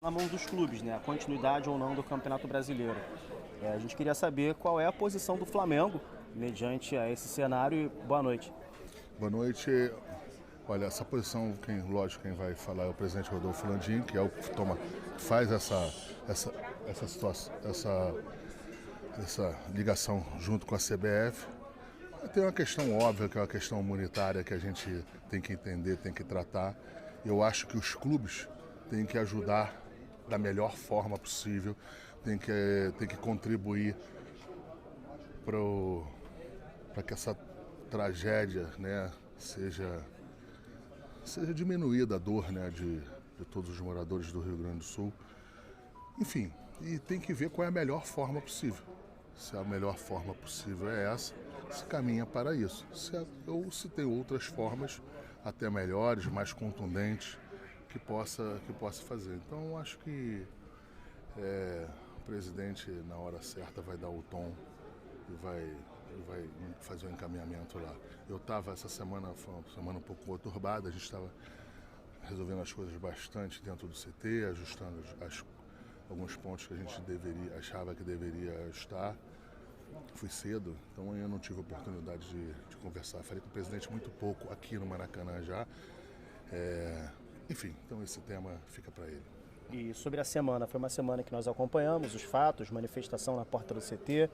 a mão dos clubes, né? A continuidade ou não do Campeonato Brasileiro. A gente queria saber qual é a posição do Flamengo mediante a esse cenário. E boa noite. Boa noite. Olha, essa posição, lógico, quem vai falar é o presidente Rodolfo Landim, que é o que faz essa situação, essa ligação junto com a CBF. Tem uma questão óbvia, que é uma questão humanitária que a gente tem que entender, tem que tratar. Eu acho que os clubes têm que ajudar da melhor forma possível, tem que contribuir para que essa tragédia, né, seja diminuída a dor, né, de todos os moradores do Rio Grande do Sul. Enfim, e tem que ver qual é a melhor forma possível. Se a melhor forma possível é essa, se caminha para isso. Ou se tem outras formas, até melhores, mais contundentes, que possa fazer. Então, acho que o presidente, na hora certa, vai dar o tom e vai fazer o encaminhamento lá. Eu estava essa semana, foi uma semana um pouco conturbada, a gente estava resolvendo as coisas bastante dentro do CT, ajustando alguns pontos que a gente achava que deveria ajustar. Fui cedo, então eu não tive oportunidade de conversar. Falei com o presidente muito pouco aqui no Maracanã já. Enfim, então esse tema fica para ele. E sobre a semana, foi uma semana que nós acompanhamos os fatos, manifestação na porta do CT.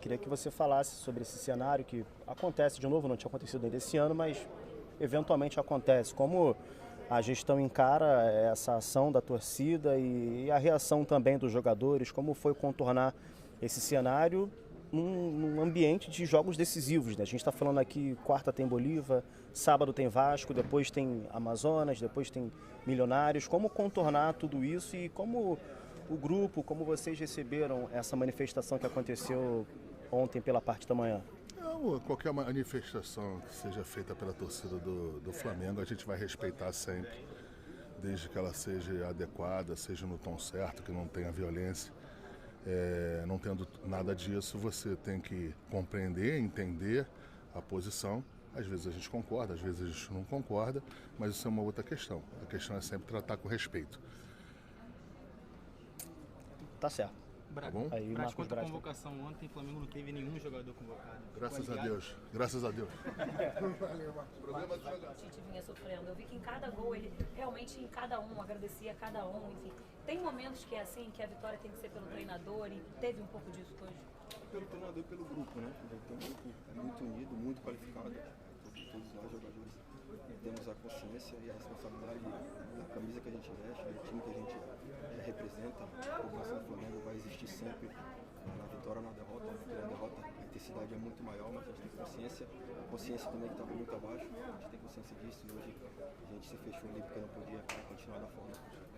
Queria que você falasse sobre esse cenário que acontece de novo, não tinha acontecido ainda esse ano, mas eventualmente acontece. Como a gestão encara essa ação da torcida e a reação também dos jogadores, como foi contornar esse cenário num ambiente de jogos decisivos, né? A gente está falando aqui, quarta tem Bolívar, sábado tem Vasco, depois tem Amazonas, depois tem Milionários. Como contornar tudo isso e como o grupo, como vocês receberam essa manifestação que aconteceu ontem pela parte da manhã? Qualquer manifestação que seja feita pela torcida do Flamengo, a gente vai respeitar sempre, desde que ela seja adequada, seja no tom certo, que não tenha violência. Não tendo nada disso, você tem que compreender, entender a posição. Às vezes a gente concorda, às vezes a gente não concorda, mas isso é uma outra questão. A questão é sempre tratar com respeito. Tá certo. Tá bom? Aí, Braz, quanto à convocação ontem, o Flamengo não teve nenhum jogador convocado. Graças a Deus. Graças a Deus. O Tite vinha sofrendo. Eu vi que em cada gol, ele realmente em cada um, agradecia a cada um, enfim. Tem momentos que é assim, que a vitória tem que ser pelo treinador e teve um pouco disso hoje? Pelo treinador e pelo grupo, né? Tem um grupo muito unido, muito qualificado. Todos nós jogadores temos a consciência e a responsabilidade da camisa que a gente veste, do time que a gente representa. A população do Flamengo vai existir sempre na vitória ou na derrota. Na derrota a intensidade é muito maior, mas a gente tem consciência também que estava muito abaixo. A gente tem consciência disso e hoje a gente se fechou ali porque não podia continuar da forma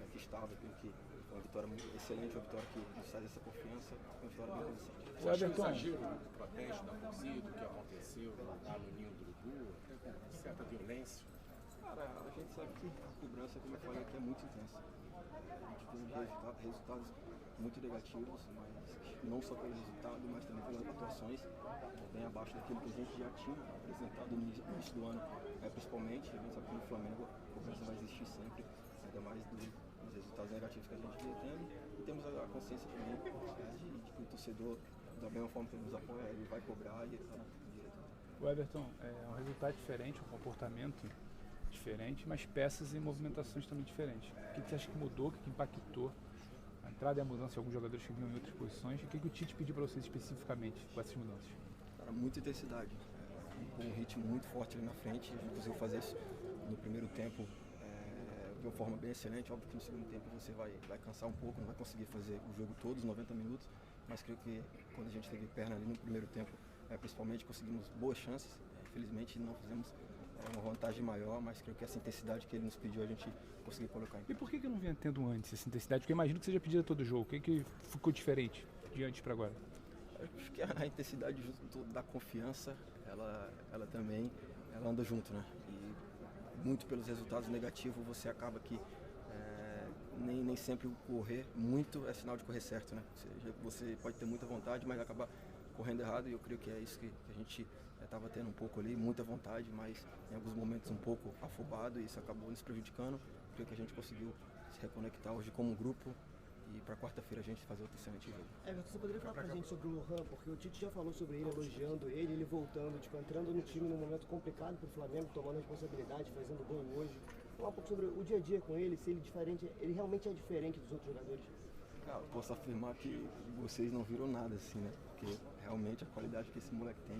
que estava, porque foi uma vitória muito excelente, uma vitória que nos traz essa confiança, uma vitória bem convincente. Você acha um exagero no protesto da torcida, o que aconteceu lá no Ninho do Urubu, até com certa violência? Cara, a gente sabe que a cobrança, como eu falei aqui, é muito intensa. A gente teve resultados muito negativos, mas não só pelo resultado, mas também pelas atuações bem abaixo daquilo que a gente já tinha apresentado no início do ano, principalmente. A gente sabe que no Flamengo a cobrança vai existir sempre, ainda mais dos resultados negativos que a gente vem tendo. E temos a consciência também de que o torcedor, da mesma forma que nos apoia, ele vai cobrar e ele está na direita. O Everton, é um resultado diferente, um comportamento diferente, mas peças e movimentações também diferentes. O que você acha que mudou, o que impactou a entrada e a mudança de alguns jogadores que vinham em outras posições? E o que o Tite pediu para vocês especificamente com essas mudanças? Cara, muita intensidade, com um ritmo muito forte ali na frente. A gente conseguiu fazer isso no primeiro tempo de uma forma bem excelente. Óbvio que no segundo tempo você vai cansar um pouco, não vai conseguir fazer o jogo todo, os 90 minutos, mas creio que quando a gente teve perna ali no primeiro tempo, principalmente conseguimos boas chances. Infelizmente não fizemos uma vantagem maior, mas creio que essa intensidade que ele nos pediu a gente conseguiu colocar em prática. E por que não vinha tendo antes essa intensidade? Porque eu imagino que seja pedida todo jogo. O que ficou diferente de antes para agora? Acho que a intensidade da confiança, ela também anda junto, né? E muito pelos resultados negativos você acaba que nem sempre o correr muito é sinal de correr certo, né? Ou seja, você pode ter muita vontade, mas acaba correndo errado, e eu creio que é isso que a gente estava tendo um pouco ali, muita vontade, mas em alguns momentos um pouco afobado, e isso acabou nos prejudicando. Creio que a gente conseguiu se reconectar hoje como grupo e para quarta-feira a gente fazer outro excelente jogo. Everton, você poderia falar pra gente sobre o Lohan, porque o Tite já falou sobre ele, elogiando ele voltando, entrando no time num momento complicado pro Flamengo, tomando responsabilidade, fazendo gol hoje. Falar um pouco sobre o dia a dia com ele, se ele realmente é diferente dos outros jogadores. Cara, eu posso afirmar que vocês não viram nada assim, né? Porque realmente a qualidade que esse moleque tem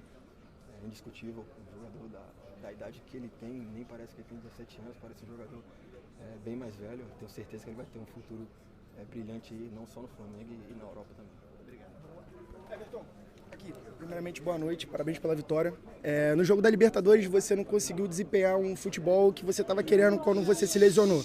é indiscutível. Um jogador da idade que ele tem, nem parece que ele tem 17 anos, parece um jogador bem mais velho. Tenho certeza que ele vai ter um futuro brilhante aí, não só no Flamengo e na Europa também. Obrigado. Everton, aqui, primeiramente boa noite, parabéns pela vitória. No jogo da Libertadores você não conseguiu desempenhar um futebol que você estava querendo quando você se lesionou.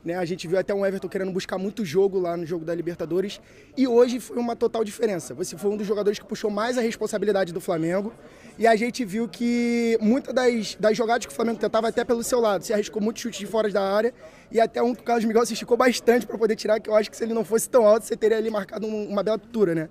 Né, a gente viu até um Everton querendo buscar muito jogo lá no jogo da Libertadores e hoje foi uma total diferença. Você foi um dos jogadores que puxou mais a responsabilidade do Flamengo e a gente viu que muitas das jogadas que o Flamengo tentava até pelo seu lado, se arriscou muito chute de fora da área e até um que o Carlos Miguel se esticou bastante para poder tirar, que eu acho que se ele não fosse tão alto, você teria ali marcado uma bela pintura, né?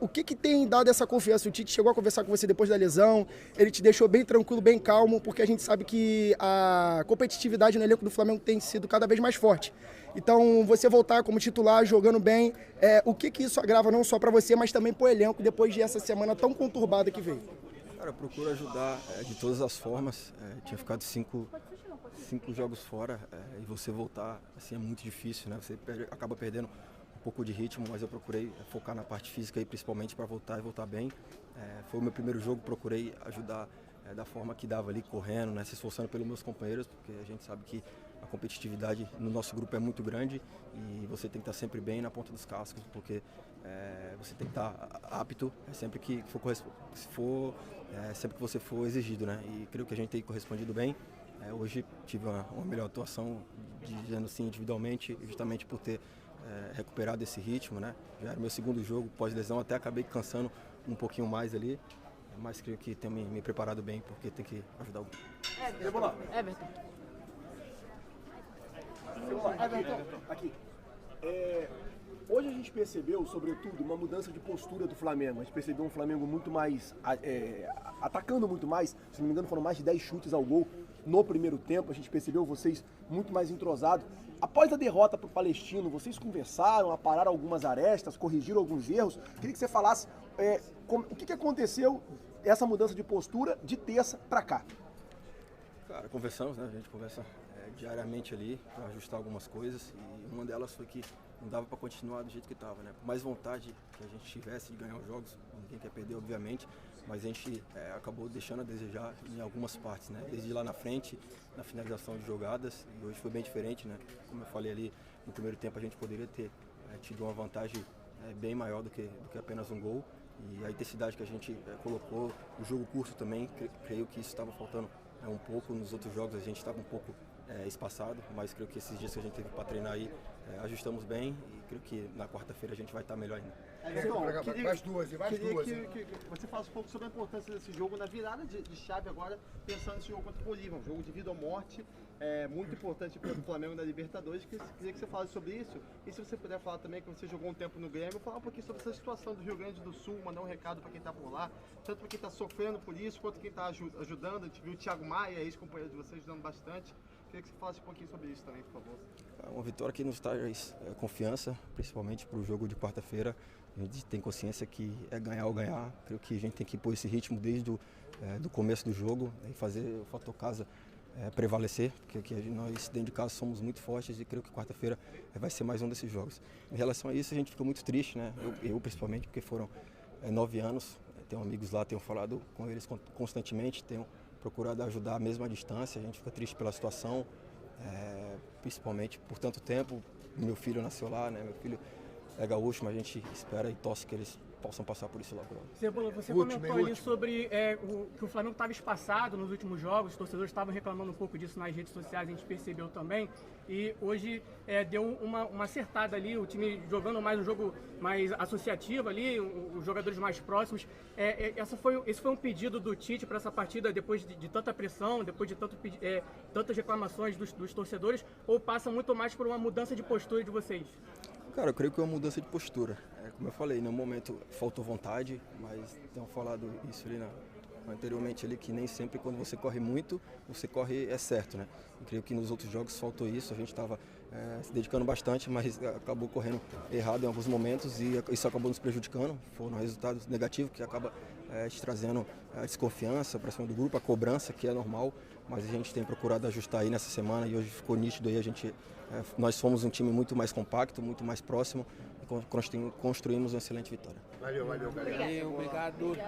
O que tem dado essa confiança? O Tite chegou a conversar com você depois da lesão, ele te deixou bem tranquilo, bem calmo, porque a gente sabe que a competitividade no elenco do Flamengo tem sido cada vez mais forte. Então, você voltar como titular, jogando bem, o que isso agrava não só para você, mas também para o elenco depois de essa semana tão conturbada que veio? Cara, eu procuro ajudar de todas as formas. Tinha ficado cinco jogos fora e você voltar assim é muito difícil, né? Você acaba perdendo um pouco de ritmo, mas eu procurei focar na parte física aí, principalmente para voltar e voltar bem. Foi o meu primeiro jogo, procurei ajudar da forma que dava ali, correndo, né? Se esforçando pelos meus companheiros, porque a gente sabe que a competitividade no nosso grupo é muito grande e você tem que estar sempre bem na ponta dos cascos, porque você tem que estar apto sempre que sempre que você for exigido, né? E creio que a gente tem correspondido bem. Hoje tive uma melhor atuação, dizendo assim, individualmente, justamente por ter recuperado esse ritmo, né? Já era meu segundo jogo pós-lesão, até acabei cansando um pouquinho mais ali, mas creio que tenho me preparado bem, porque tem que ajudar o grupo. Everton. Everton, aqui. Hoje a gente percebeu, sobretudo, uma mudança de postura do Flamengo. A gente percebeu um Flamengo muito mais, atacando muito mais. Se não me engano, foram mais de 10 chutes ao gol no primeiro tempo. A gente percebeu vocês muito mais entrosados. Após a derrota para o Palestino, vocês conversaram, apararam algumas arestas, corrigiram alguns erros. Queria que você falasse o que aconteceu, essa mudança de postura de terça para cá. Cara, conversamos, né? A gente conversa diariamente ali para ajustar algumas coisas e uma delas foi que não dava para continuar do jeito que estava, né? Por mais vontade que a gente tivesse de ganhar os jogos, ninguém quer perder, obviamente, mas a gente acabou deixando a desejar em algumas partes, né? Desde lá na frente, na finalização de jogadas, e hoje foi bem diferente, né? Como eu falei ali, no primeiro tempo a gente poderia ter tido uma vantagem bem maior do que apenas um gol, e a intensidade que a gente colocou, o jogo curto também, creio que isso estava faltando um pouco. Nos outros jogos a gente estava um pouco espaçado, mas creio que esses dias que a gente teve para treinar aí, ajustamos bem e creio que na quarta-feira a gente vai estar melhor ainda. Mais duas. Que você falasse um pouco sobre a importância desse jogo na virada de chave agora, pensando nesse jogo contra o Bolívar, um jogo de vida ou morte, muito importante para o Flamengo na Libertadores. Queria que você falasse sobre isso, e se você puder falar também que você jogou um tempo no Grêmio, falar um pouquinho sobre essa situação do Rio Grande do Sul, mandar um recado para quem está por lá, tanto para quem está sofrendo por isso, quanto quem está ajudando. A gente viu o Thiago Maia, ex-companheiro de vocês, ajudando bastante. Queria que você falasse um pouquinho sobre isso também, por favor. Uma vitória que nos traz confiança, principalmente para o jogo de quarta-feira. A gente tem consciência que é ganhar ou ganhar. Creio que a gente tem que pôr esse ritmo desde do começo do jogo e fazer o fator casa prevalecer, porque nós dentro de casa somos muito fortes e creio que quarta-feira vai ser mais um desses jogos. Em relação a isso, a gente fica muito triste, né? Eu principalmente, porque foram 9 anos, tenho amigos lá, tenho falado com eles constantemente, tenho procurado ajudar mesmo à distância. A gente fica triste pela situação, principalmente por tanto tempo. Meu filho nasceu lá, né? Meu filho é gaúcho, mas a gente espera e torce que eles possam passar por isso logo. Cebola, você comentou ali sobre que o Flamengo estava espaçado nos últimos jogos, os torcedores estavam reclamando um pouco disso nas redes sociais, a gente percebeu também, e hoje deu uma acertada ali, o time jogando mais um jogo mais associativo ali, os jogadores mais próximos. Esse foi um pedido do Tite para essa partida, depois de tanta pressão, depois de tantas reclamações dos torcedores, ou passa muito mais por uma mudança de postura de vocês? Cara, eu creio que é uma mudança de postura. Como eu falei, no momento faltou vontade, mas tenho falado isso ali anteriormente ali, que nem sempre quando você corre muito, você corre certo, né? Eu creio que nos outros jogos faltou isso, a gente estava se dedicando bastante, mas acabou correndo errado em alguns momentos e isso acabou nos prejudicando. Foram resultados negativos que acaba te trazendo a desconfiança para cima do grupo, a cobrança, que é normal, mas a gente tem procurado ajustar aí nessa semana e hoje ficou nítido aí, nós fomos um time muito mais compacto, muito mais próximo e construímos uma excelente vitória. Valeu, galera. Valeu, obrigado.